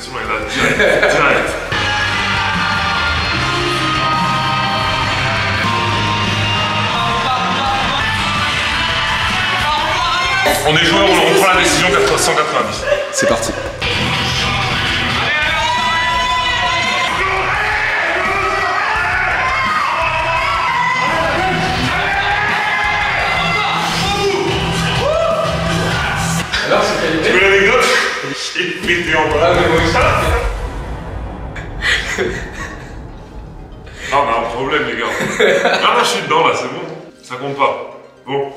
pression est là, direct. On est joueur, on prend la décision 190. C'est parti. Alors, c'est qualité. Tu veux l'anecdote? J'ai pété en bas. Ah, on a un problème, les gars. Ah, non, je suis dedans là, c'est bon. Ça compte pas. Bon,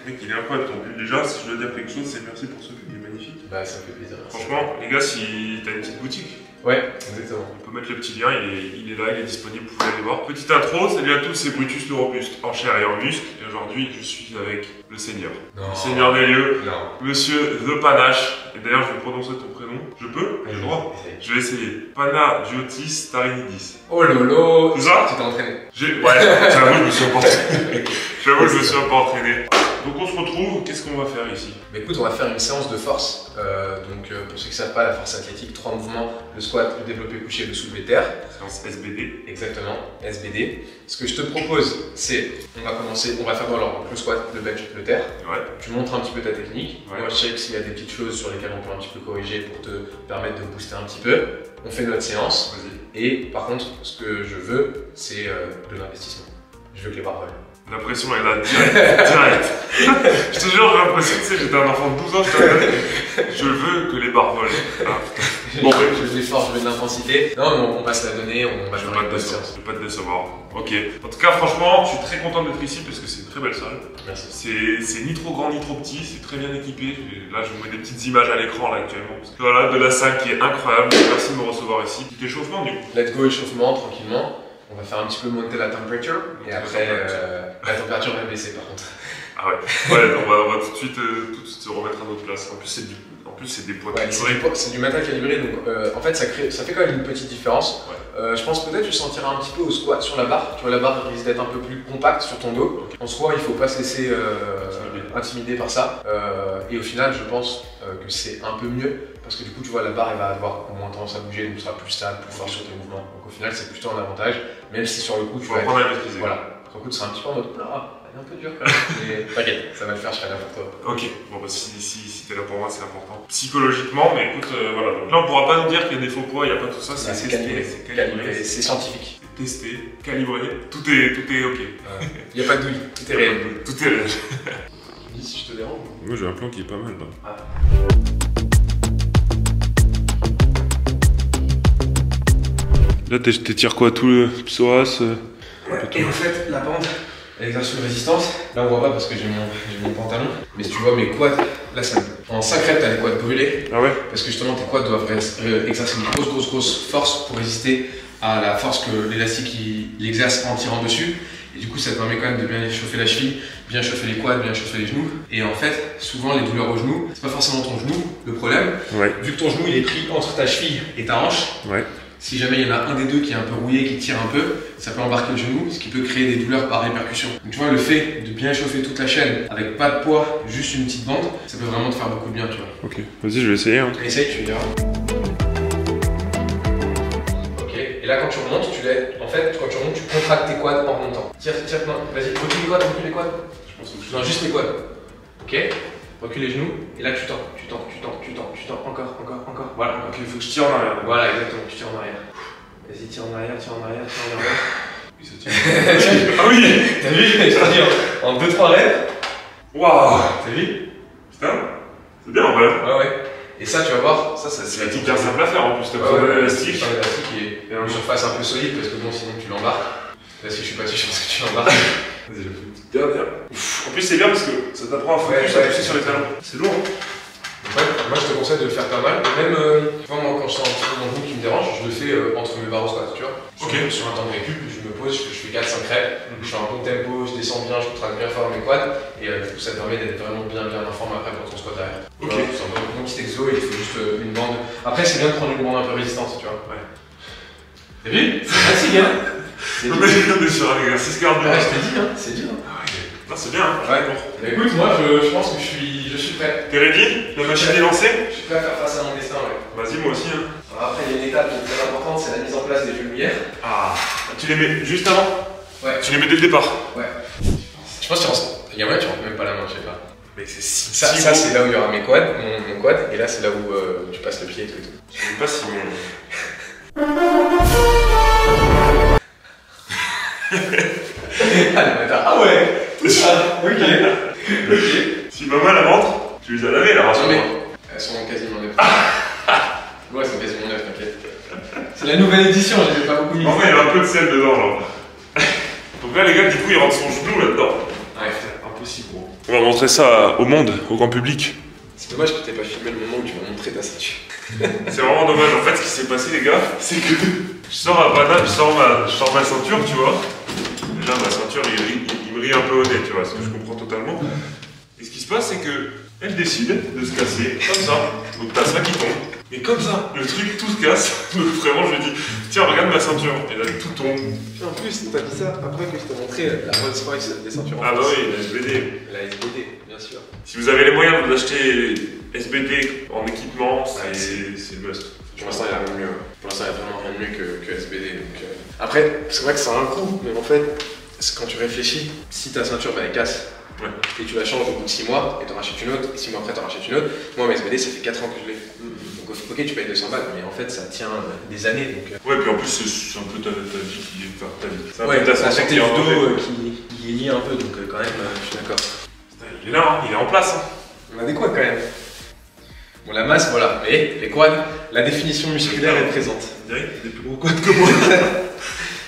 mec, il est incroyable ton pull. Déjà, si je dois dire quelque chose, c'est merci pour ce pull, il est magnifique. Bah, ça me fait plaisir. Franchement, les gars, si t'as une petite boutique, ouais, exactement. on peut mettre le petit lien, il est là, il est disponible, vous pouvez aller voir. Petite intro, salut à tous, c'est Brutus le Robuste, en chair et en muscle. Et aujourd'hui, je suis avec le Seigneur. Non. Le Seigneur des lieux, Non. Monsieur The Panache. Et d'ailleurs, je vais prononcer ton prénom. Je peux? J'ai le droit. Je vais essayer. Panagiotis Tarinidis. Oh lolo. C'est ça? Tu t'es entraîné. Ouais, j'avoue, je me suis un peu entraîné. J'avoue, je me suis un peu entraîné. Donc on se retrouve, qu'est-ce qu'on va faire ici? Bah écoute, on va faire une séance de force. Pour ceux qui ne savent pas, la force athlétique, 3 mouvements, le squat, le développé couché, le soulevé terre. Séance SBD. Exactement, SBD. Ce que je te propose, c'est, on va faire dans l'ordre, le squat, le bench, le terre. Ouais. Tu montres un petit peu ta technique. Ouais. Moi, je check s'il y a des petites choses sur lesquelles on peut un petit peu corriger pour te permettre de booster un petit peu. On fait notre séance. Vas-y. Et par contre, ce que je veux, c'est de l'investissement. Je veux que les barres volent. La pression est là, direct. Je te jure, j'ai l'impression que j'étais un enfant de 12 ans, je veux que les barres volent. Ah, Bon, je veux de l'effort, je veux de l'intensité. Non, mais on va se la donner, on va je faire veux une bonne séance. pas te décevoir. Ok. En tout cas, franchement, je suis très content d'être ici parce que c'est une très belle salle. Merci. C'est ni trop grand ni trop petit, c'est très bien équipé. Là, je vous mets des petites images à l'écran là actuellement. Voilà, de la salle qui est incroyable. Merci de me recevoir ici. Petit échauffement du coup. Let's go, échauffement, tranquillement. On va faire un petit peu monter la temperature. Et après, la température va baisser par contre. Ah ouais, on va tout de suite se remettre à notre place. En plus, c'est des poids calibrés. C'est du matin calibré, donc en fait, ça fait quand même une petite différence. Ouais. Je pense peut-être que tu sentiras un petit peu au squat sur la barre. Tu vois, la barre risque d'être un peu plus compacte sur ton dos. Okay. En soi, il ne faut pas se laisser intimider par ça. Et au final, je pense que c'est un peu mieux. Parce que du coup, tu vois, la barre, elle va avoir moins tendance à bouger, donc tu seras plus stable, plus fort sur tes mouvements. Donc au final, c'est plutôt un avantage. Même si sur le coup, tu vas apprendre à maîtriser. Voilà. Sur le coup, tu seras un petit peu en mode. Elle est un peu dure quand même. Mais t'inquiète, ça va le faire, je serai là pour toi. Ok, bon bah si t'es là pour moi, c'est important. Psychologiquement, mais écoute, voilà. Donc là, on pourra pas nous dire qu'il y a des faux poids, il n'y a pas tout ça, c'est calibré. C'est scientifique. C'est testé, calibré, tout est ok. Il n'y a pas de douille, tout est réel. Tout est réel. Dis si je te dérange. Moi j'ai un plan qui est pas mal là. Ah. Là, t'étires quoi? Tout le psoas Et en fait, la bande, elle exerce une résistance. Là, on voit pas parce que j'ai mon pantalon. Mais si tu vois mes quads, là, en 5 reps, t'as les quads brûlés. Ah ouais? Parce que justement, tes quads doivent exercer une grosse force pour résister à la force que l'élastique il exerce en tirant dessus. Et du coup, ça te permet quand même de bien chauffer la cheville, bien chauffer les quads, bien chauffer les genoux. Et en fait, souvent, les douleurs au genou, c'est pas forcément ton genou le problème. Ouais. Vu que ton genou, il est pris entre ta cheville et ta hanche. Ouais. Si jamais il y en a un des deux qui est un peu rouillé, qui tire un peu, ça peut embarquer le genou, ce qui peut créer des douleurs par répercussion. Donc tu vois, le fait de bien chauffer toute la chaîne avec pas de poids, juste une petite bande, ça peut vraiment te faire beaucoup de bien, tu vois. Ok, vas-y, je vais essayer. Hein. Essaye, tu verras. Ok, et là quand tu remontes, en fait, quand tu remontes, tu contractes tes quads en remontant. Tire, non, vas-y, recule les quads. Je pense que non, juste les quads. Ok, recule les genoux, et là tu tends, encore. Voilà, ok, il faut que je tire en arrière. Voilà, exactement, tu tires en arrière. Vas-y, tire en arrière. Oui, ça tire. Ah oui. T'as vu? Je te dis, en 2-3 reps. Waouh. T'as vu? Putain, c'est bien en vrai. Ouais. Et ça, tu vas voir, c'est hyper simple à faire en plus. T'as besoin d'un élastique. Un élastique et une surface un peu solide parce que bon, sinon tu l'embarques. Là, si je suis pas dessus, je pense que tu l'embarques. Vas-y, je fais. Bien. En plus, c'est bien parce que ça t'apprend à focus, à pousser sur les talons. C'est lourd, hein? Ouais, moi je te conseille de le faire pas mal. Et même, tu vois, moi quand je sens un petit peu mon genou qui me dérange, je le fais entre mes barres au squat, tu vois. Sur un temps de récup, je me pose, je fais 4-5 reps, je fais un bon tempo, je descends bien, je contracte bien fort mes quads, et du coup ça te permet d'être vraiment bien en forme après pour ton squat derrière. Ok. C'est un bon petit exo, il faut juste une bande. Après, c'est bien de prendre une bande un peu résistante, tu vois. Ouais. T'as vu? C'est facile, hein? On est sur un exercice cardio. Ouais, je t'ai dit, hein, c'est dur. Non, c'est bien. Ouais. Bah écoute, moi je pense que je suis prêt. T'es ready? La machine est lancée? Je suis prêt à faire face à mon destin, ouais. Vas-y, moi aussi. Hein. Après, il y a une étape qui est très importante, c'est la mise en place des jeux de lumière. Ah, tu les mets juste avant? Ouais. Tu les mets dès le départ? Ouais. Je pense qu'il y a moyen, tu rentres même pas la main, je sais pas. Mais c'est si. Ça c'est là où il y aura mes quads, mon quad, et là c'est là où tu passes le pied et tout et tout. Je sais pas si mon. Allez, bâtard. Ah ouais. Ah, ok. Si maman elle rentre, tu les as lavées là, rassure-moi. Elles sont quasiment neuves. Ouais, elles sont quasiment neuves, t'inquiète. C'est la nouvelle édition, j'ai pas beaucoup mis. En vrai, il y a un peu de sel dedans, genre. Donc là, les gars, du coup, ils rentrent son genou là-dedans. Ouais. Impossible, gros. On va montrer ça au monde, au grand public. C'est dommage que t'aies pas filmé le moment où tu m'as montré ta ceinture. C'est vraiment dommage. En fait, ce qui s'est passé, les gars, c'est que je sors à Paname, je sors ma ceinture, tu vois. Déjà, ma ceinture, il me rit un peu au nez, tu vois, ce que je comprends totalement. Et ce qui se passe, c'est que elle décide de se casser, comme ça. Donc t'as ça qui tombe. Et comme ça, le truc, tout se casse. Donc vraiment, je lui dis, tiens, regarde ma ceinture. Et là, tout tombe. Et en plus, t'as dit ça après que je t'ai montré la Rolls Royce des ceintures. Ah bah oui, la SBD. La SBD, bien sûr. Si vous avez les moyens d'acheter SBD en équipement, c'est le must. Pour l'instant, il n'y a rien de mieux. Pour l'instant, il n'y a vraiment rien de mieux que SBD. Donc, Après, c'est vrai que ça a un coût, mais en fait, quand tu réfléchis, si ta ceinture elle casse, ouais, et tu la changes au bout de 6 mois, et tu en rachètes une autre, et 6 mois après tu en rachètes une autre, moi mes SBD ça fait 4 ans que je l'ai. Donc ok, tu payes 200 balles, mais en fait ça tient des années. Donc, ouais, puis en plus c'est un peu ta vie qui est. Enfin, ta vie. C'est un ouais, peu ta santé du dos qui est lié un peu, donc quand même, je suis d'accord. Il est là, hein, il est en place. Hein. On a des quads quand même. Bon, la masse, voilà, mais les quads, la définition musculaire est présente. On dirait des plus gros quads que moi.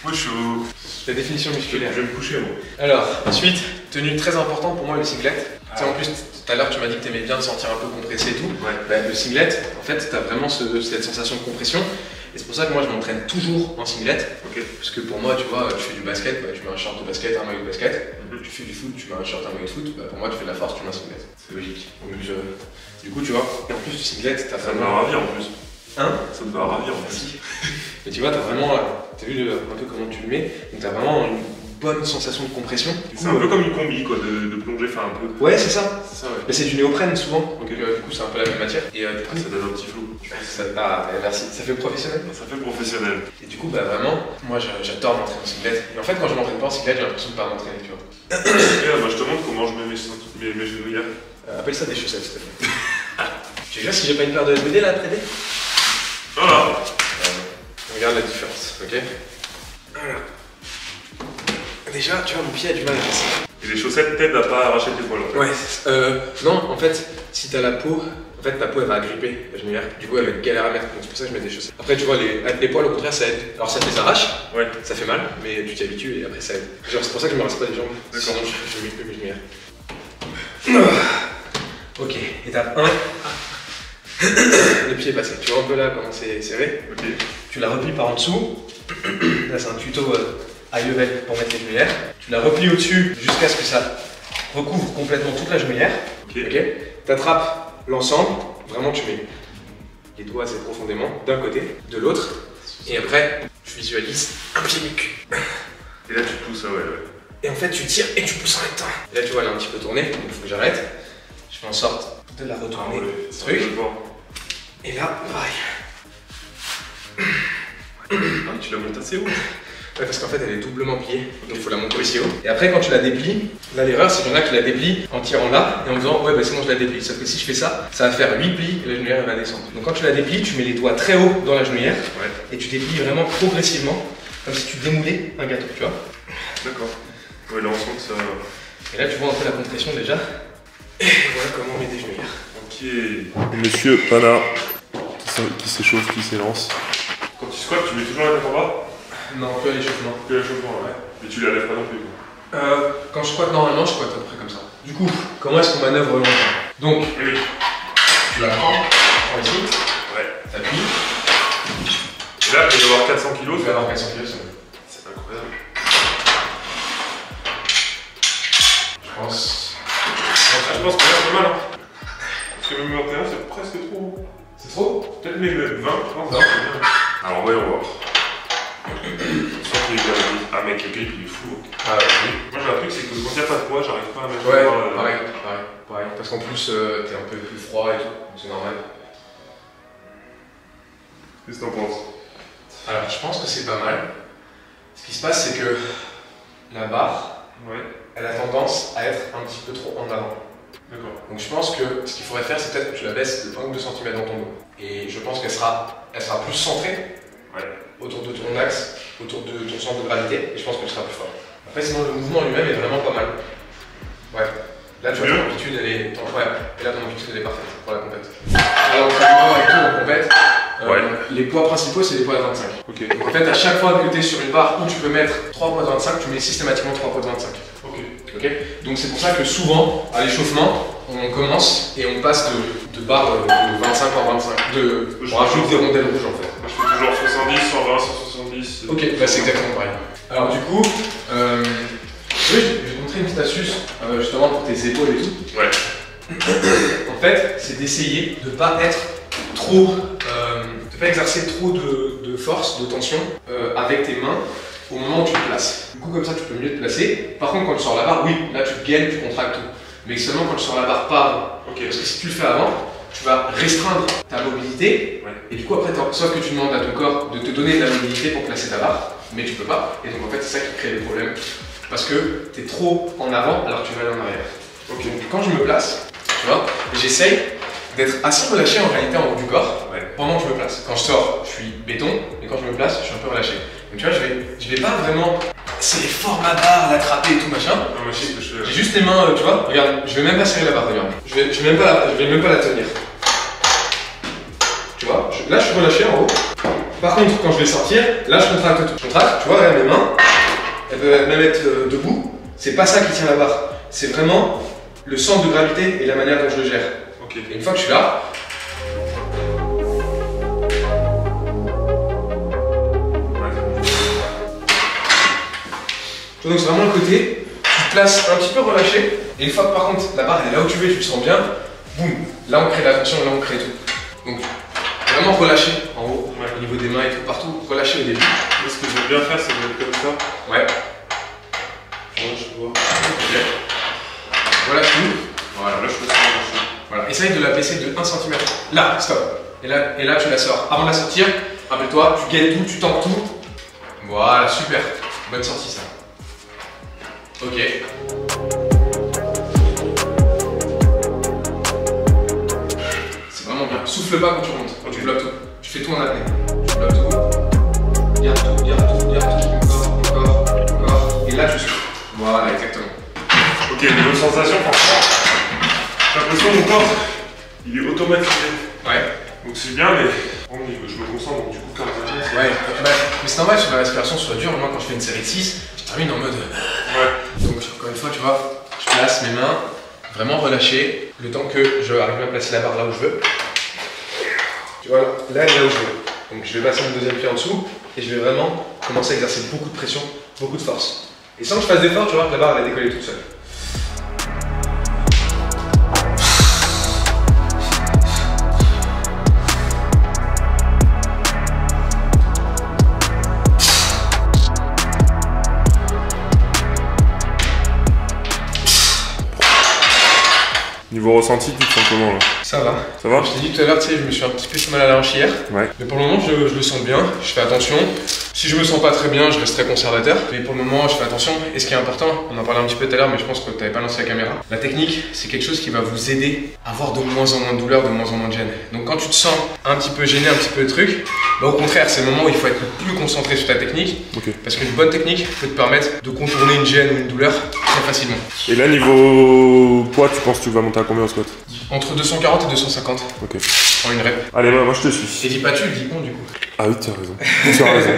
Moi je suis au. La définition musculaire. Je vais me coucher, moi. Alors, ensuite, tenue très importante pour moi, le singlet. Tu sais, en plus, tout à l'heure, tu m'as dit que tu aimais bien te sentir un peu compressé et tout. Ouais. Bah, le singlet, en fait, tu as vraiment cette sensation de compression. Et c'est pour ça que moi, je m'entraîne toujours en singlet. Ok. Parce que pour moi, tu vois, tu fais du basket, bah, tu mets un short de basket, un maillot de basket. Tu fais du foot, tu mets un short, un maillot de foot. Bah, pour moi, tu fais de la force, tu mets un singlet. C'est logique. Donc, du coup, tu vois, et en plus, le singlet, t'as Ça me vraiment. va ravir en plus. Hein? Ça me va ravir en plus. Si. Mais tu vois, t'as vraiment. T'as vu un peu comment tu le mets. Donc, t'as vraiment une bonne sensation de compression. C'est un peu comme une combi, quoi, de plonger, enfin un peu. Ouais, c'est ça. C'est ça, ouais. Mais c'est du néoprène souvent, donc du coup c'est un peu la même matière. Et du coup, Ça donne un petit flou. merci, ça fait professionnel. Ça fait professionnel. Et du coup, bah vraiment, moi j'adore m'entraîner en singlet. Et en fait, quand je m'entraîne pas en singlet, j'ai l'impression de pas m'entraîner, tu vois. Et là, moi je te montre comment je mets mes genouillères. Appelle ça des chaussettes, s'il te plaît. Tu sais si j'ai pas une paire de SBD là à trader? Voilà. Regarde la différence, ok? Voilà. Déjà, tu vois, mon pied a du mal à passer. Et les chaussettes t'aident à pas arracher tes poils. En fait. Ouais, non, en fait, si t'as la peau, en fait, ta peau elle va agripper la genouillère. Du coup, elle va être galère à mettre. Donc c'est pour ça que je mets des chaussettes. Après, tu vois, les poils, au contraire, ça aide. Alors, ça te les arrache, Ouais. ça fait mal, mais tu t'y habitues et après, ça aide. Genre, c'est pour ça que je me rase pas les jambes. D'accord. Sinon, je mets plus mes genouillères. Ok, étape 1. Le pied est passé. Tu vois un peu là comment c'est serré. Ok. Tu la replies par en dessous. Là, c'est un tuto high level pour mettre les genouillères. Tu la replies au-dessus jusqu'à ce que ça recouvre complètement toute la genouillère. Ok. Ok. Tu attrapes l'ensemble. Vraiment, tu mets les doigts assez profondément d'un côté, de l'autre. Et après, tu visualises un pied nu. Et là tu pousses, ouais. Et en fait, tu tires et tu pousses en même temps. Et là, tu vois, elle est un petit peu tournée. Donc, il faut que j'arrête. Je fais en sorte de la retourner. Ah ouais, ce truc. Et là, pareil. Ah, tu la montes assez haut. Ouais, parce qu'en fait elle est doublement pliée, donc il faut la monter aussi haut. Et après quand tu la déplies, là l'erreur c'est qu'il y en a qui la déplient en tirant là et en disant ouais bah sinon je la déplie. Sauf que si je fais ça, ça va faire 8 plis et la genouillère elle va descendre. Donc quand tu la déplies, tu mets les doigts très haut dans la genouillère et tu déplies vraiment progressivement, comme si tu démoulais un gâteau, tu vois. D'accord. Ouais, là on sent que ça. Et là tu vois un peu la compression déjà. Et voilà comment on met des genouillères. Ok. Monsieur Pana qui s'échauffe, qui s'élance. Quand tu squats, tu mets toujours la tête en bas? Non, plus à l'échauffement. Plus à l'échauffement, ouais. Mais tu la lèves pas non plus. Quand je squatte normalement, je squatte à peu près comme ça. Du coup, comment est-ce qu'on manœuvre longtemps? Donc, Oui. tu la prends ici, Ouais. t'appuies. Et là, il va y avoir 400 kg. Tu vas avoir 400 kg, C'est incroyable. je pense. Je pense que là, c'est pas mal. Hein. Parce que même 21, c'est presque trop. C'est trop? Peut-être même 20, je pense. C'est bien. Alors, voyons voir. Sans qu'il y ait de ah, mec, le grip, il est fou. Ah oui. Moi, j'ai un truc, c'est que quand il n'y a pas de poids, j'arrive pas à mettre Ouais, le poids, pareil. Parce qu'en plus, t'es un peu plus froid et tout, donc c'est normal. Qu'est-ce que t'en penses? Alors, je pense que c'est pas mal. Ce qui se passe, c'est que la barre, elle a tendance à être un petit peu trop en avant. D'accord. Donc je pense que ce qu'il faudrait faire, c'est peut-être que tu la baisses de 1 ou 2 cm dans ton dos. Et je pense qu'elle sera plus centrée autour de ton axe, autour de ton centre de gravité, et je pense que tu seras plus fort. Après, sinon, le mouvement lui-même est vraiment pas mal. Ouais. Là, tu vois, ton amplitude, elle est... Et là, ton amplitude, elle est parfaite pour la compète. Alors, avec tout en compète, les poids principaux, c'est les poids de 25. Okay. Donc, en fait, à chaque fois que tu es sur une barre où tu peux mettre 3 poids de 25, tu mets systématiquement 3 poids de 25. Okay. Donc, c'est pour ça que souvent, à l'échauffement, on commence et on passe de barres de 25 en 25. On rajoute des rondelles rouges en fait. Moi, je fais toujours 70, 120, 170. Ok, bah c'est exactement pareil. Alors, du coup, je vais te montrer une petite astuce justement pour tes épaules et tout. Ouais. En fait, c'est d'essayer de ne pas être trop, de pas exercer trop de force, de tension avec tes mains au moment où tu te places. Du coup, comme ça, tu peux mieux te placer. Par contre, quand tu sors la barre, oui, là tu te gaines, tu contractes tout. Mais seulement quand tu sors la barre pas avant. Okay. Parce que si tu le fais avant, tu vas restreindre ta mobilité. Et du coup, après, sauf que tu demandes à ton corps de te donner de la mobilité pour placer ta barre, mais tu peux pas. Et donc, en fait, c'est ça qui crée les problèmes. Parce que tu es trop en avant alors que tu vas aller en arrière. Okay. Donc, quand je me place, tu vois, j'essaye d'être assez relâché en réalité en haut du corps pendant que je me place. Quand je sors, je suis béton, et quand je me place, je suis un peu relâché. Donc tu vois, je vais pas vraiment essayer fort ma barre, l'attraper et tout machin. J'ai juste les mains, tu vois, regarde, je vais même pas serrer la barre, regarde. Je vais même pas la tenir. Tu vois, là je suis relâché en haut. Par contre, quand je vais sortir, là je contracte tout. Je contracte, tu vois, regarde mes mains, elles peuvent même être debout. C'est pas ça qui tient la barre. C'est vraiment le centre de gravité et la manière dont je le gère. Okay. Et une fois que je suis là, donc c'est vraiment le côté, tu te places un petit peu relâché, et une fois que par contre la barre elle est là où tu veux et tu le sens bien, boum, là on crée de la tension, là on crée tout. Donc vraiment relâché en haut, au niveau des mains et tout, partout, relâché au début. Et ce que je veux bien faire, c'est de mettre comme ça. Ouais. Je vois. Ok. Voilà tout. Voilà, là je peux relâcher. Voilà, essaye de la baisser de 1 cm. Là, stop. Et là tu la sors. Avant de la sortir, rappelle-toi, tu gaines tout, tu tankes tout. Voilà, super. Bonne sortie ça. Ok. C'est vraiment bien. Souffle pas quand tu remontes. Quand tu bloques tout. Tu fais tout en apnée. Tu bloques tout. Garde tout. Encore. Et là tu souffles. Voilà, exactement. Ok, niveau sensation, franchement, j'ai l'impression que mon corps, il est automatisé. Ouais. Donc c'est bien, mais je me concentre, donc du coup, quand même. Ouais, mais c'est normal sur la respiration soit dure. Moi, quand je fais une série de 6, je termine en mode. Donc, encore une fois, tu vois, je place mes mains vraiment relâchées le temps que je arrive à placer la barre là où je veux. Tu vois, là elle est là où je veux. Donc, je vais passer mon deuxième pied en dessous et je vais vraiment commencer à exercer beaucoup de pression, beaucoup de force. Et sans que je fasse d'effort, tu vois, la barre elle va décoller toute seule. Niveau ressenti, tu te sens comment là? Ça va. Ça va? Je t'ai dit tout à l'heure, tu sais, je me suis un petit peu fait mal à la hanche hier. Ouais. Mais pour le moment, je le sens bien. Je fais attention. Si je me sens pas très bien, je reste très conservateur. Mais pour le moment, je fais attention. Et ce qui est important, on en parlait un petit peu tout à l'heure, mais je pense que tu n'avais pas lancé la caméra. La technique, c'est quelque chose qui va vous aider à avoir de moins en moins de douleur, de moins en moins de gêne. Donc quand tu te sens un petit peu gêné, un petit peu de truc, bah au contraire, c'est le moment où il faut être le plus concentré sur ta technique. Okay. Parce qu'une bonne technique peut te permettre de contourner une gêne ou une douleur très facilement. Et là, niveau poids, tu penses que tu vas monter à combien en squat? Entre 240 et 250. Ok. En une rep. Allez, moi je te suis. Et dis pas tu, dis on du coup. Ah oui, tu as raison. Tu as raison.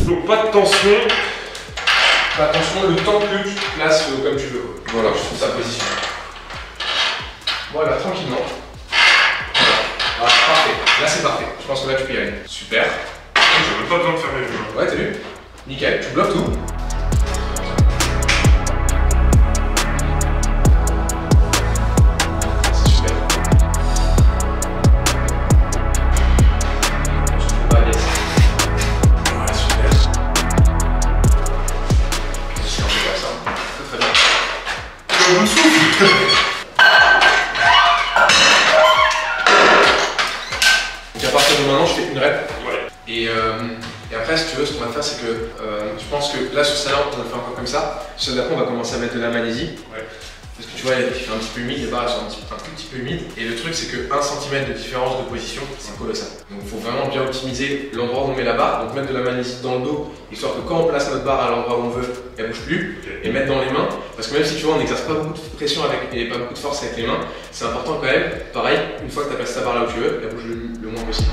Donc pas de tension. Pas attention, le temps que tu te places comme tu veux. Voilà, je trouve ta position. Voilà, tranquillement. Voilà, parfait. Là c'est parfait. Je pense que là tu peux y aller. Super. J'ai même pas besoin de faire mes jeux. Ouais, t'as vu? Nickel, tu bloques tout. Donc à partir de maintenant, je fais une rep Et après, si tu veux, ce qu'on va faire, c'est que je pense que là, sur celle-là, on le fait encore comme ça. Sur celle d'après, on va commencer à mettre de la magnésie. Ouais. Parce que tu vois, il fait un petit peu humide, les barres sont un tout petit peu humides. Et le truc, c'est que 1 cm de différence de position, c'est colossal. Donc il faut vraiment bien optimiser l'endroit où on met la barre. Donc mettre de la magnésie dans le dos, histoire que quand on place notre barre à l'endroit où on veut, elle bouge plus. Et mettre dans les mains, parce que même si tu vois, on n'exerce pas beaucoup de pression et pas beaucoup de force avec les mains, c'est important quand même. Pareil, une fois que tu as placé ta barre là où tu veux, elle bouge le moins possible.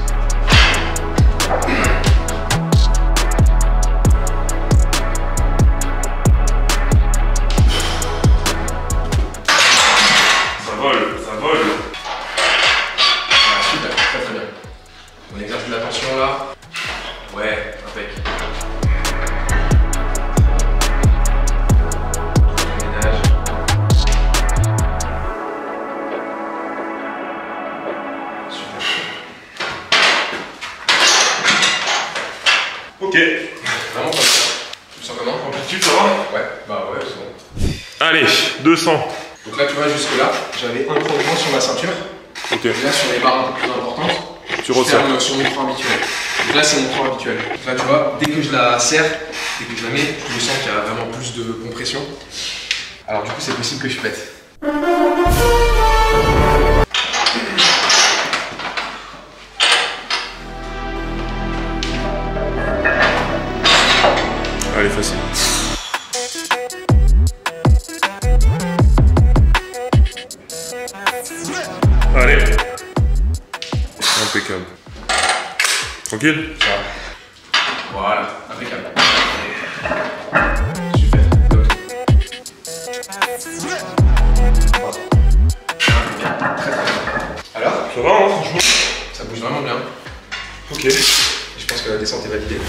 Ça vole. Ah, super, très bien. On exerce de la tension là. Ouais, impec. Ménage. Super. Ok. Vraiment comme ça. Tu me sens comment? Amplitude, ça va? Ouais, bah ouais, c'est bon. Allez, 200. Donc là, tu vois, jusque là, j'avais un prolongement sur ma ceinture. Ok. Et là, sur les barres un peu plus importantes, Tu je resserres. ferme sur mon frein habituel. Donc là, c'est mon frein habituel. Donc là, tu vois, dès que je la serre, dès que je la mets, je sens qu'il y a vraiment plus de compression. Alors du coup, c'est possible que je pète. Allez, facile. Allez. Impeccable. Tranquille? Ça va. Voilà, impeccable. Super, top. Voilà. Impeccable, très bien. Alors? Ça va, hein, franchement? Ça bouge vraiment bien. Ok. Je pense que la descente est validée.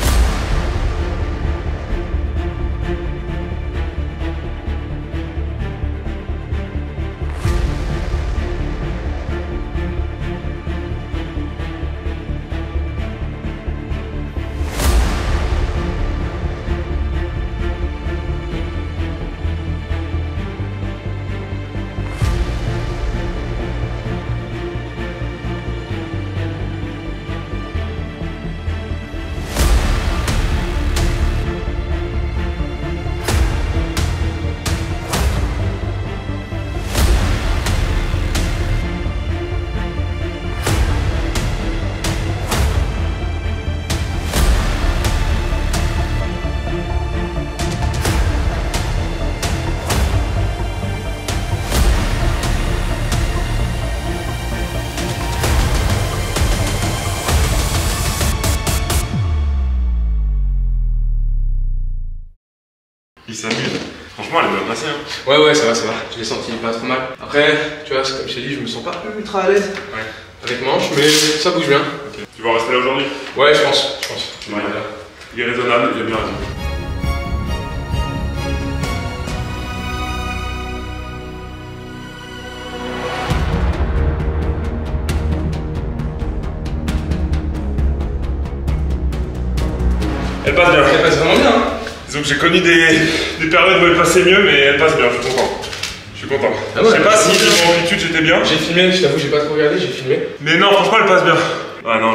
Il s'amuse. Franchement, elle est bien passée. Hein. Ouais, ça va. Je l'ai senti pas trop mal. Après, tu vois, comme je t'ai dit, je me sens pas ultra à l'aise avec manche, mais ça bouge bien. Okay. Tu vas rester là aujourd'hui? Ouais, je pense. Ouais, il est raisonnable, il a bien raison. Elle passe bien. Elle passe vraiment bien. Hein. Disons que j'ai connu des périodes où elle passait mieux, mais elle passe bien, je suis content. Ah ouais, je sais pas si niveau amplitude j'étais bien. J'ai filmé, je t'avoue, j'ai pas trop regardé, j'ai filmé. Mais non, franchement, elle passe bien. Ah non,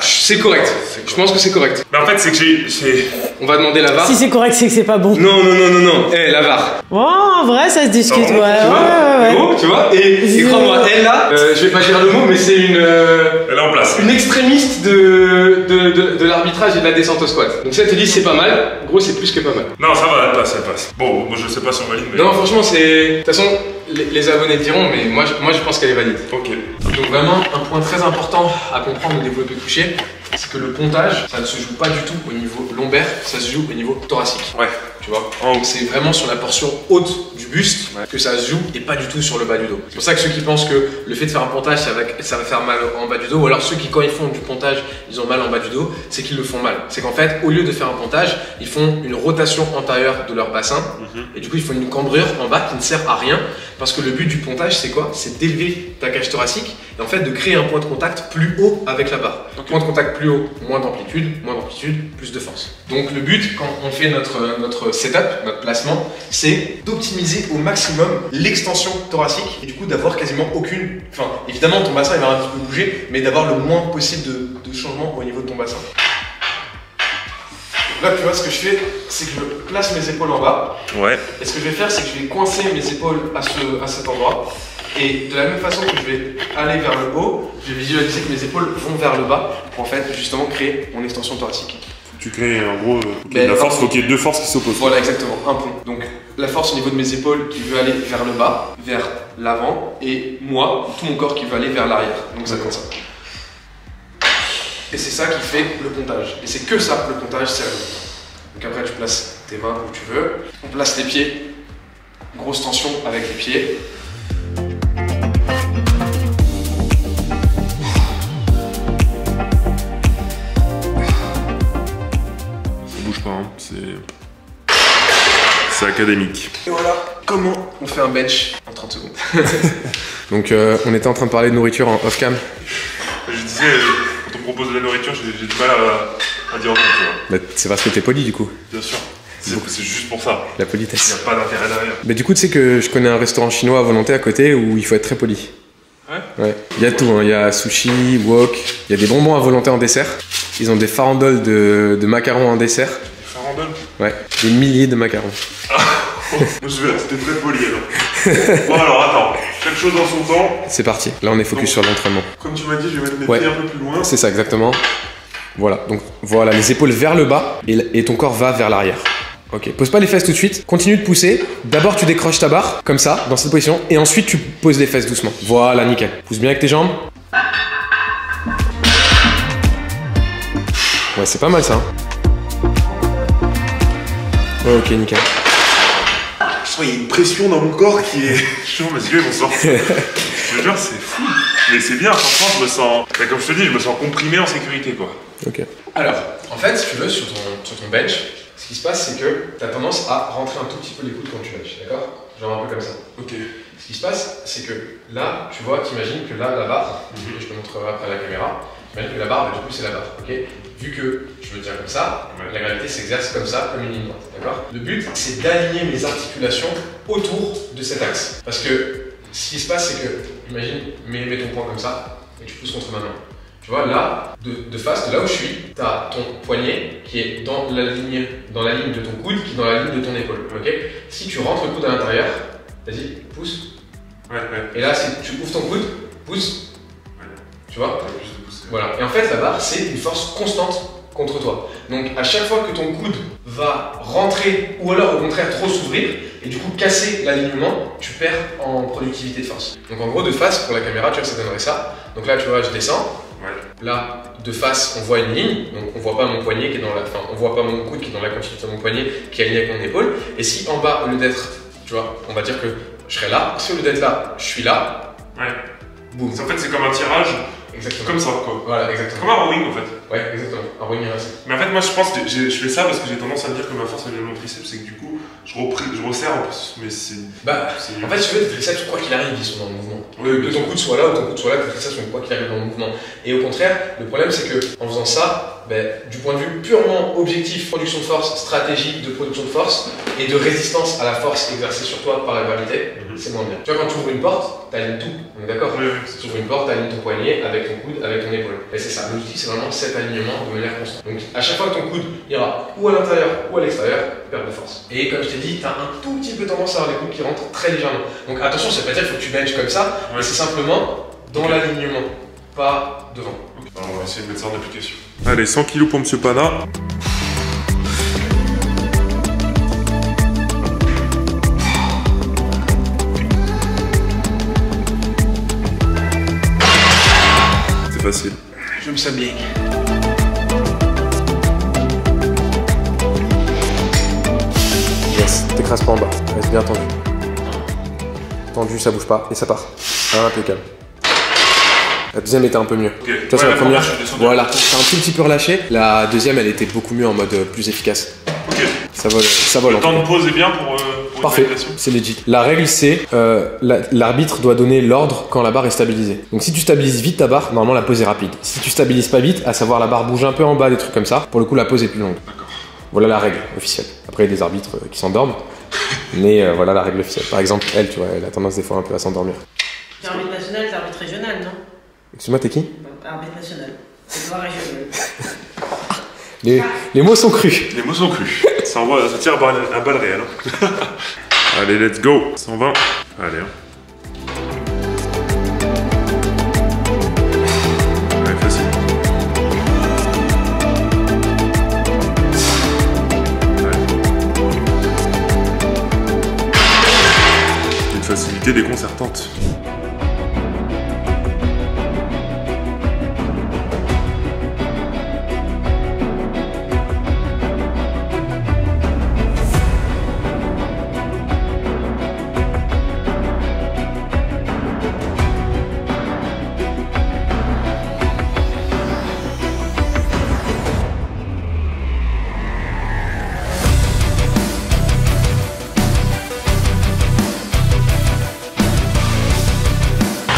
c'est correct. Je pense que c'est correct. Mais en fait, c'est que j'ai. On va demander la VAR. Si c'est correct, c'est que c'est pas bon. Non. Eh, la VAR. Oh, en vrai, ça se discute, Tu ouais. Ouais. Oh, tu vois. Et crois-moi, elle là, je vais pas dire le mot, mais c'est une. Elle est en place. Une extrémiste de l'arbitrage et de la descente au squat. Donc ça te dit c'est pas mal. Gros, c'est plus que pas mal. Non, ça va, elle passe. Bon, moi je sais pas si on valide, mais. Non, franchement, c'est. De toute façon, les abonnés diront, mais moi je pense qu'elle est valide. Ok. Donc vraiment, un point très important à comprendre au développé couché, c'est que le pontage, ça ne se joue pas du tout au niveau lombaire, ça se joue au niveau thoracique. Ouais. Tu vois. Donc c'est vraiment sur la portion haute du buste que ça se joue et pas du tout sur le bas du dos. C'est pour ça que ceux qui pensent que le fait de faire un pontage, ça va faire mal en bas du dos, ou alors ceux qui quand ils font du pontage, ils ont mal en bas du dos, c'est qu'ils le font mal. C'est qu'en fait, au lieu de faire un pontage, ils font une rotation antérieure de leur bassin et du coup ils font une cambrure en bas qui ne sert à rien parce que le but du pontage c'est quoi? C'est d'élever ta cage thoracique et en fait de créer un point de contact plus haut avec la barre. Point de contact plus haut, moins d'amplitude, plus de force. Donc le but quand on fait notre setup, notre placement, c'est d'optimiser au maximum l'extension thoracique et du coup d'avoir quasiment aucune... Enfin évidemment ton bassin il va un petit peu bouger mais d'avoir le moins possible de changement au niveau de ton bassin. Là, tu vois, ce que je fais, c'est que je place mes épaules en bas. Ouais. Et ce que je vais faire, c'est que je vais coincer mes épaules à cet endroit. Et de la même façon que je vais aller vers le haut, je vais visualiser que mes épaules vont vers le bas pour en fait justement créer mon extension thoracique. Tu crées en gros la force, il faut qu'il y ait deux forces qui s'opposent. Voilà, exactement, un pont. Donc la force au niveau de mes épaules qui veut aller vers le bas, vers l'avant, et moi, tout mon corps qui veut aller vers l'arrière. Donc ça comme ça. Et c'est ça qui fait le pontage. Et c'est que ça, le pontage sérieux. Donc après, tu places tes mains où tu veux. On place les pieds. Grosse tension avec les pieds. Ça bouge pas, hein. C'est académique. Et voilà comment on fait un bench en 30 secondes. Donc on était en train de parler de nourriture en off-cam. Je disais, quand on propose de la nourriture, j'ai du mal à dire non, tu vois. Bah, c'est parce que t'es poli du coup. Bien sûr. C'est juste pour ça. La Il politesse. n'y a pas d'intérêt derrière. Mais du coup, tu sais que je connais un restaurant chinois à volonté à côté où il faut être très poli. Ouais. Il y a tout, hein. Il y a sushi, wok, il y a des bonbons à volonté en dessert. Ils ont des farandoles de macarons en dessert. Des farandoles. Ouais, des milliers de macarons. Moi je vais rester très poli alors. Bon alors attends, chaque chose en son temps. C'est parti, là on est focus sur l'entraînement. Comme tu m'as dit, je vais mettre mes Ouais. pieds un peu plus loin. C'est ça exactement. Voilà, donc voilà, les épaules vers le bas et ton corps va vers l'arrière. Ok, pose pas les fesses tout de suite, continue de pousser. D'abord tu décroches ta barre, comme ça, dans cette position, et ensuite tu poses les fesses doucement. Voilà, nickel. Pousse bien avec tes jambes. Ouais, c'est pas mal ça. Ok, nickel. Je sens qu'il y a une pression dans mon corps qui est... Je sens mes yeux vont sortir. Je te jure, c'est fou. Mais c'est bien, franchement, je me sens... Bah, comme je te dis, je me sens comprimé en sécurité, quoi. Ok. Alors, en fait, si tu veux, sur ton bench, ce qui se passe, c'est que tu as tendance à rentrer un tout petit peu les coudes quand tu benches, d'accord? Genre un peu comme ça. Ok. Ce qui se passe, c'est que là, tu vois, t'imagines que là, la barre, et je te montrerai après à la caméra, t'imagines que la barre, bah, du coup, c'est la barre, ok? Vu que je me tiens comme ça, Ouais. la gravité s'exerce comme ça, comme une ligne droite, d'accord? Le but, c'est d'aligner mes articulations autour de cet axe. Parce que ce qui se passe, c'est que, imagine, mets ton poing comme ça, et tu pousses contre ma main. Tu vois, là, de face, de là où je suis, tu as ton poignet qui est dans la ligne de ton coude, qui est dans la ligne de ton épaule. Ok. Si tu rentres le coude à l'intérieur, vas-y, pousse. Ouais. Et là, si tu ouvres ton coude, pousse. Ouais. Tu vois? T'as plus de pousser. Voilà. Et en fait, la barre, c'est une force constante contre toi. Donc, à chaque fois que ton coude va rentrer, ou alors au contraire trop s'ouvrir, et du coup casser l'alignement, tu perds en productivité de force. Donc, en gros, de face, pour la caméra, tu vois, ça donnerait ça. Donc là, tu vois, je descends. Ouais. Là, de face, on voit une ligne, donc on voit pas mon poignet qui est dans la, enfin, on voit pas mon coude qui est dans la continuité de mon poignet, qui est aligné avec mon épaule. Et si en bas, au lieu d'être, tu vois, on va dire que je serais là. Si au lieu d'être là, je suis là. Ouais. Boum. En fait, c'est comme un tirage. Exactement. Comme ça, quoi. Voilà, exactement. Comme un rowing, en fait. Ouais, exactement. Un rowing inversé. Mais en fait, moi, je pense que je fais ça parce que j'ai tendance à me dire que ma force, elle vient de mon triceps, c'est que du coup, je resserre en plus. Mais c'est... Bah, c'est... en fait, tu veux, tes triceps, quoi qu'il arrive, ils sont dans le mouvement. Oui, Que ton coude soit là ou ton coude soit là, tes triceps sont quoi qu'il arrive dans le mouvement. Et au contraire, le problème, c'est que en faisant ça, ben, du point de vue purement objectif, production de force, stratégique de production de force et de résistance à la force exercée sur toi par la gravité, c'est moins bien. Tu vois, quand tu ouvres une porte, t'alignes tout, on est d'accord? Oui, Tu ouvres une porte, t'alignes ton poignet avec ton coude, avec ton épaule. Et c'est ça, l'objectif, c'est vraiment cet alignement de manière constante. Donc, à chaque fois que ton coude ira ou à l'intérieur ou à l'extérieur, perte de force. Et comme je t'ai dit, t'as un tout petit peu tendance à avoir les coudes qui rentrent très légèrement. Donc, attention, ça veut pas dire qu'il faut que tu benches comme ça, mais c'est simplement dans l'alignement, pas devant. Alors, on va essayer de mettre ça en application. Allez, 100 kg pour Monsieur Pana. C'est facile. Je me sens bien. Yes, t'écrases pas en bas, reste bien tendu. Tendu, ça bouge pas, et ça part. Impeccable. La deuxième était un peu mieux. Ok. Tu vois, c'est Ouais, la première. je suis descendu. Voilà, t'as un tout petit peu relâché. La deuxième, elle était beaucoup mieux en mode plus efficace. Ok. Ça vole Le en temps tout de cas. pause est bien pour une Parfait, validation. c'est legit. La règle, c'est l'arbitre doit donner l'ordre quand la barre est stabilisée. Donc si tu stabilises vite ta barre, normalement la pause est rapide. Si tu stabilises pas vite, à savoir la barre bouge un peu en bas, des trucs comme ça, pour le coup la pause est plus longue. D'accord. Voilà la règle officielle. Après, il y a des arbitres qui s'endorment, mais voilà la règle officielle. Par exemple, elle, tu vois, elle a tendance des fois un peu à s'endormir. T'es arbitre national, t'es arbitre régional, non? Excuse-moi, t'es qui? Arbitre national. C'est pas régional. Les mots sont crus. Les mots sont crus. Ça tire à balle réelle. Hein. Allez, let's go. 120. Allez. Hein. Ouais, facile. Ouais. Une facilité déconcertante.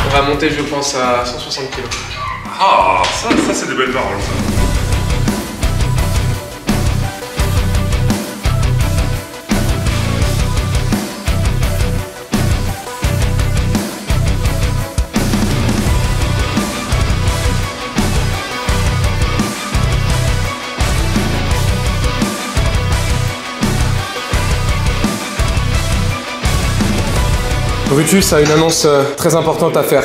On va monter, je pense, à 160 kg. Ah, ça c'est des belles paroles, ça. Brutus a une annonce très importante à faire.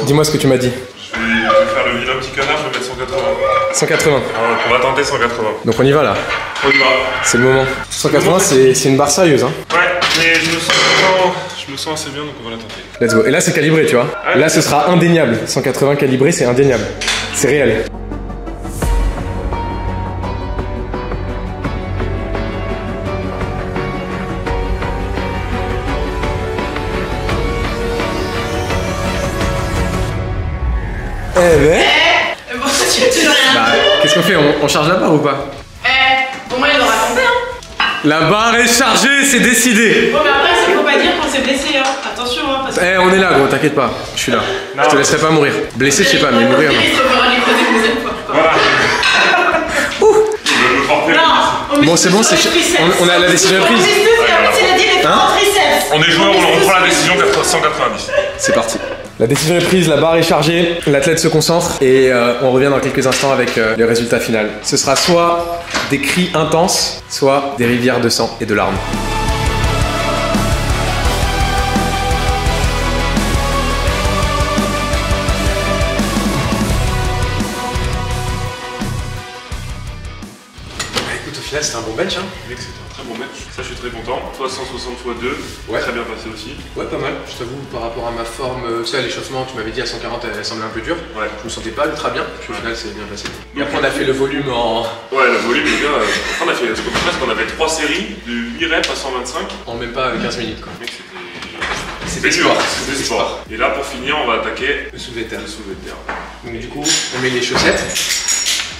Dis-moi ce que tu m'as dit. Je vais faire le vilain petit connard, je vais mettre 180. 180. Ah, on va tenter 180. Donc on y va là. On y va. C'est le moment. 180 c'est une barre sérieuse hein. Ouais, mais je me sens assez bien donc on va la tenter. Let's go. Et là c'est calibré tu vois. Ouais. Là ce sera indéniable. 180 calibré c'est indéniable. C'est réel. Eh ben. Bon, tu veux toujours rien. Bah, qu'est-ce qu'on fait? On charge la barre ou pas? Pour moi, il aura tombé, hein. La barre est chargée, c'est décidé. Bon, mais après, il faut pas dire qu'on s'est blessé, hein. Attention, hein. Parce que... Eh, on est là, gros, t'inquiète pas. Je suis là. Non. Je te laisserai pas mourir. Blessé, je sais pas, mais mourir, non. Il faudra les creuser une deuxième fois. Voilà. Je veux me porter. Non, Bon, c'est bon, c'est on a la décision prise. On est joueur, on reprend la décision 190. C'est parti. La décision est prise, la barre est chargée, l'athlète se concentre et on revient dans quelques instants avec le résultat final. Ce sera soit des cris intenses, soit des rivières de sang et de larmes. Écoute, au final, c'était un bon bench, hein. Mec, c'était un très bon match. Ça, je suis très content. Toi, 160 x 2. Ouais. Très bien passé aussi. Ouais, pas mal. Je t'avoue, par rapport à ma forme, tu sais, à l'échauffement, tu m'avais dit à 140, elle semblait un peu dure. Ouais. Je me sentais pas ultra bien, puis au final, c'est bien passé. Et après, on a fait le volume en. Ouais, le volume, les gars. On a fait presque, on avait 3 séries de 8 reps à 125. En même pas 15 minutes, quoi. Mec, C'était dur. sport. C'était sport. Et là, pour finir, on va attaquer Le soulevé de terre. le soulevé de terre. Donc, du coup, on met les chaussettes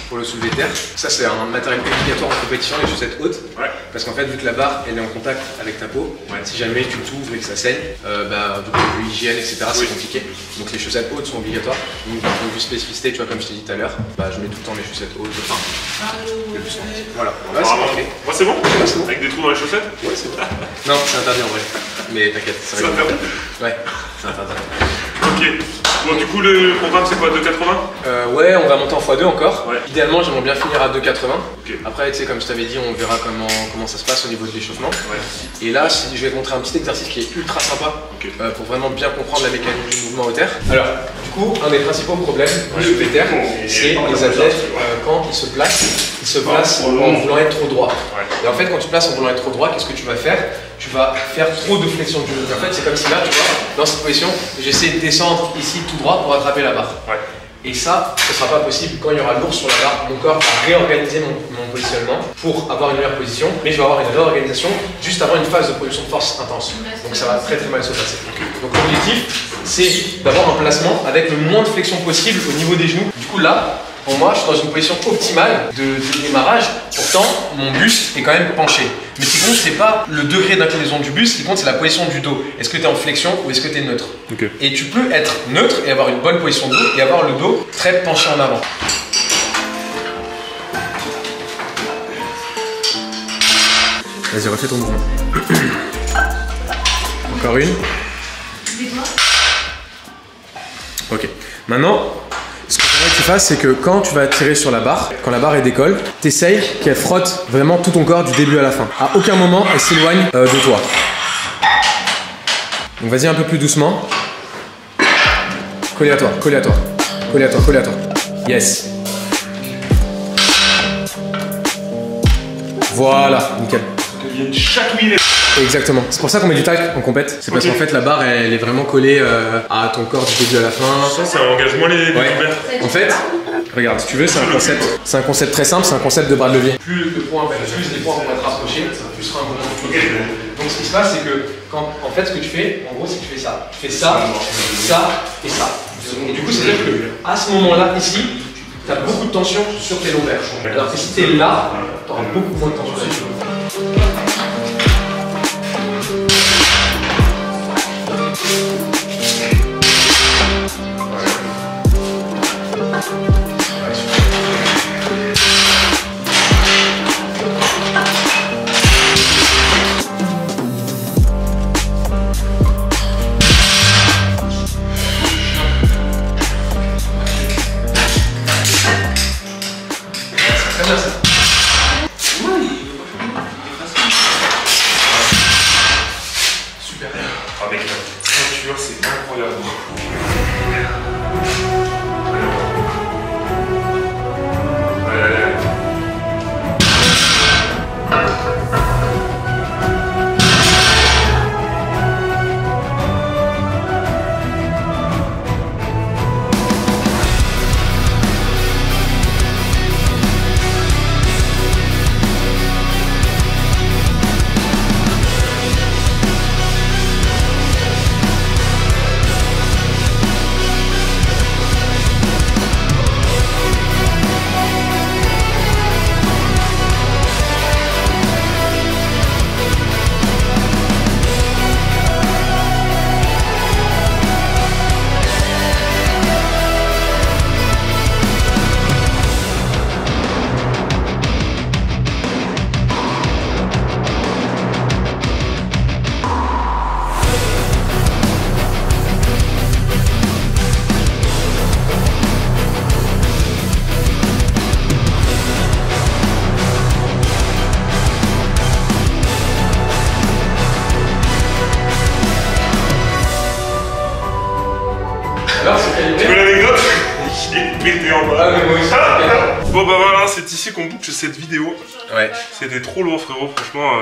pour le soulevé de terre. Ça, c'est un matériel obligatoire en compétition, les chaussettes hautes. Ouais. Parce qu'en fait, vu que la barre elle est en contact avec ta peau, Ouais. si jamais tu t'ouvres et que ça saigne, du point de vue hygiène, etc., c'est Oui. compliqué. Donc les chaussettes hautes sont obligatoires. Donc d'un point de vue spécificité, tu vois, comme je t'ai dit tout à l'heure, je mets tout le temps les chaussettes hautes. Enfin, le plus souvent. Voilà. Là, c'est Apparemment. parfait. Moi, c'est bon Ouais, c'est bon. Avec des trous dans les chaussettes Ouais, c'est bon. Non, c'est interdit en vrai. Mais t'inquiète, c'est Ça va rigolo. faire. Ouais, c'est interdit. Ok. Bon, du coup, le programme, c'est quoi 2,80? Ouais, on va monter en x2 encore. Ouais. Idéalement, j'aimerais bien finir à 2,80. Ok. Après, tu sais, comme je t'avais dit, on verra comment ça se passe au niveau de l'échauffement. Ouais. Et là, je vais te montrer un petit exercice qui est ultra sympa Ok. pour vraiment bien comprendre la mécanique du mouvement au terre. Alors, du coup, un des principaux problèmes du soulevé de terre, c'est les athlètes quand ils se placent en voulant être trop droit. Ouais. Et en fait, quand tu places en voulant être trop droit, qu'est-ce que tu vas faire? Tu vas faire trop de flexion du genou. En fait, c'est comme si là, tu vois, dans cette position, j'essaie de descendre ici tout droit pour attraper la barre. Ouais. Et ça, ce ne sera pas possible quand il y aura l'ours sur la barre. Mon corps va réorganiser mon positionnement pour avoir une meilleure position, mais je vais avoir une réorganisation juste avant une phase de production de force intense. Donc ça va très très mal se passer. Donc l'objectif, c'est d'avoir un placement avec le moins de flexion possible au niveau des genoux. Du coup là, pour moi, je suis dans une position optimale de démarrage. Pourtant, mon buste est quand même penché. Mais ce qui compte, c'est pas le degré d'inclinaison du buste, ce qui compte, c'est la position du dos. Est-ce que tu es en flexion ou est-ce que tu es neutre? Ok. Et tu peux être neutre et avoir une bonne position de dos et avoir le dos très penché en avant. Vas-y, refais ton mouvement. Encore une. Ok. Maintenant, ce que j'aimerais que tu fasses, c'est que quand tu vas tirer sur la barre, quand la barre elle décolle, t'essayes qu'elle frotte vraiment tout ton corps du début à la fin. À aucun moment elle s'éloigne de toi. Donc vas-y un peu plus doucement. Collé à toi, collé à toi, collé à toi, collé à toi. Yes. Voilà, nickel. Exactement. C'est pour ça qu'on met du tac en compète. C'est parce qu'en fait la barre elle est vraiment collée à ton corps du début à la fin. Ça c'est un engagement les ouais. En fait, regarde, si tu veux, c'est un concept très simple, c'est un concept de bras de levier. Plus le point, plus les points vont être rapprochés, plus sera un bon temps. Donc ce qui se passe, c'est que quand, en fait, ce que tu fais, en gros, c'est que tu fais ça. Tu fais ça, ça et ça. Et du coup, c'est-à-dire que à ce moment-là, ici, tu as beaucoup de tension sur tes lombaires. Alors que si tu es là, tu auras beaucoup moins de tension sur les lombaires. Avec la ceinture, c'est incroyable. Tu veux l'anecdote? J'ai pété en bas. Bon bah voilà, c'est ici qu'on boucle cette vidéo. Ouais. C'était trop lourd frérot, franchement,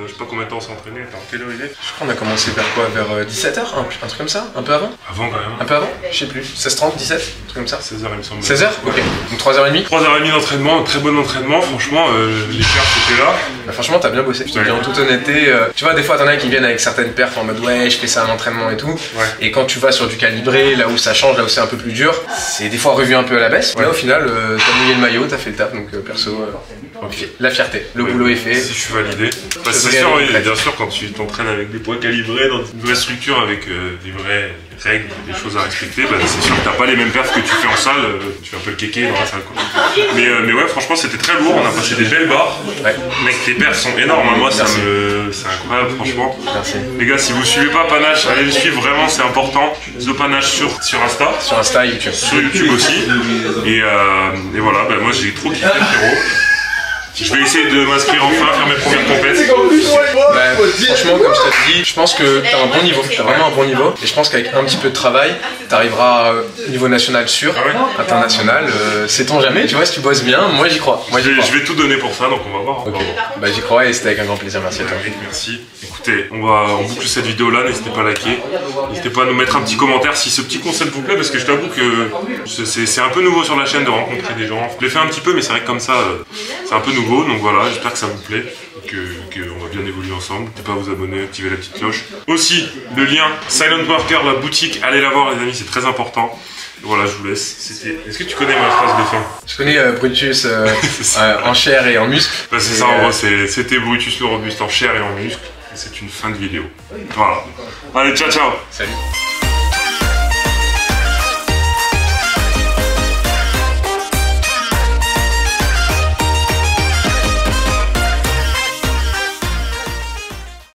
je sais pas combien de temps on s'est entraîné. Attends, quelle heure il est? Je crois qu'on a commencé vers quoi? Vers 17h, un truc comme ça? Un peu avant? Avant quand même. Un peu avant? Je sais plus. 16h30, 17? Un truc comme ça? 16h il me semble. 16h? Ok. Donc 3h30? 3h30 d'entraînement, très bon entraînement, franchement, les perfs étaient là. Bah franchement t'as bien bossé, je te dis en toute honnêteté. Tu vois des fois t'en as qui viennent avec certaines perfs en mode ouais je fais ça à l'entraînement et tout. Ouais. Et quand tu vas sur du calibré, là où ça change, là où c'est un peu plus dur, c'est des fois revu un peu à la baisse. Ouais. Là au final t'as mouillé le maillot, t'as fait le taf, donc perso, la fierté, le boulot est fait. Si je suis validé. Bah, c'est sûr, oui, bien sûr quand tu t'entraînes avec des poids calibrés dans une vraie structure avec des vraies règles, des choses à respecter, bah, c'est sûr que t'as pas les mêmes perfs que tu fais en salle, tu fais un peu le kéké dans la salle quoi. Mais ouais franchement c'était très lourd, on a passé des belles barres. Ouais. Mec tes perfs sont énormes, hein. Moi c'est incroyable franchement. Merci. Les gars si vous suivez pas Panache, allez le suivre vraiment c'est important. The Panache sur Insta. Sur Insta, YouTube. Sur YouTube aussi. Et voilà, bah, moi j'ai trop kiffé frérot. Je vais essayer de m'inscrire enfin, faire mes premières compètes. Bah, franchement, comme je t'ai dit, je pense que t'as un bon niveau, t'as vraiment un bon niveau. Et je pense qu'avec un petit peu de travail, t'arriveras au niveau national sûr, international. Sait-on jamais, tu vois, si tu bosses bien, moi j'y crois. Je vais tout donner pour ça, donc on va voir. Okay. Bah j'y crois et c'était avec un grand plaisir, merci à toi. Merci. Écoutez, on boucle cette vidéo là, n'hésitez pas à liker. N'hésitez pas à nous mettre un petit commentaire si ce petit concept vous plaît, parce que je t'avoue que c'est un peu nouveau sur la chaîne de rencontrer des gens. Je l'ai fait un petit peu, mais c'est vrai que comme ça, c'est un peu nouveau. Donc voilà, j'espère que ça vous plaît, qu'on va bien évoluer ensemble. N'hésitez pas à vous abonner, activer la petite cloche. Aussi, le lien Silent Worker, la boutique, allez la voir les amis, c'est très important. Voilà, je vous laisse. Est-ce que tu connais ma phrase de fin? Je connais Brutus en chair et en muscle. Bah, c'est ça en gros, c'était Brutus le robuste en chair et en muscle. Et c'est une fin de vidéo. Voilà. Allez, ciao ciao. Salut.